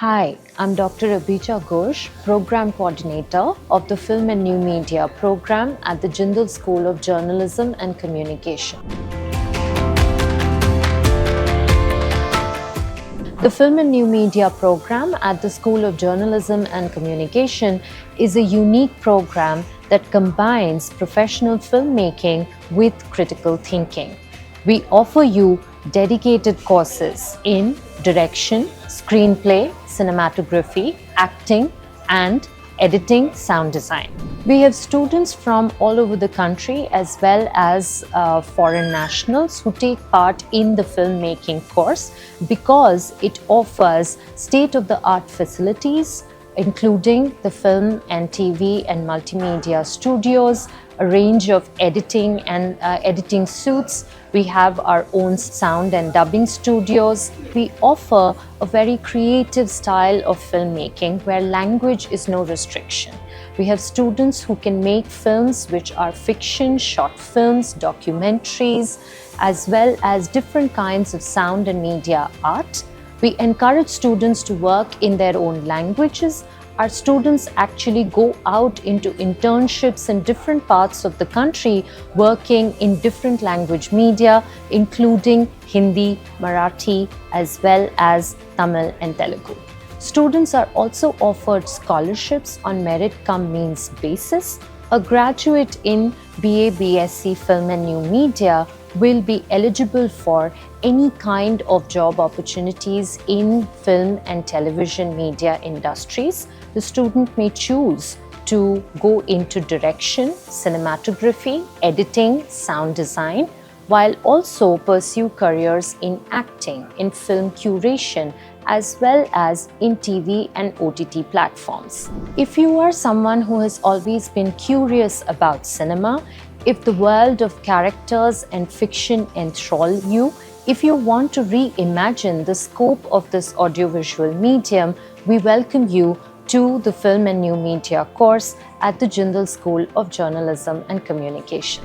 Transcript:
Hi, I'm Dr. Abhija Ghosh, Program Coordinator of the Film and New Media program at the Jindal School of Journalism and Communication. The Film and New Media program at the School of Journalism and Communication is a unique program that combines professional filmmaking with critical thinking. We offer you dedicated courses in direction, screenplay, cinematography, acting, and editing, sound design. We have students from all over the country as well as foreign nationals who take part in the filmmaking course because it offers state-of-the-art facilities, including the film and TV and multimedia studios, a range of editing and editing suites. We have our own sound and dubbing studios. We offer a very creative style of filmmaking where language is no restriction. We have students who can make films which are fiction, short films, documentaries, as well as different kinds of sound and media art. We encourage students to work in their own languages. Our students actually go out into internships in different parts of the country, working in different language media, including Hindi, Marathi, as well as Tamil and Telugu. Students are also offered scholarships on merit cum means basis. A graduate in BA BSc Film and New Media will be eligible for any kind of job opportunities in film and television media industries. The student may choose to go into direction, cinematography, editing, sound design, while also pursue careers in acting, in film curation, as well as in TV and OTT platforms. If you are someone who has always been curious about cinema, if the world of characters and fiction enthrall you, if you want to reimagine the scope of this audiovisual medium, we welcome you to the Film and New Media course at the Jindal School of Journalism and Communication.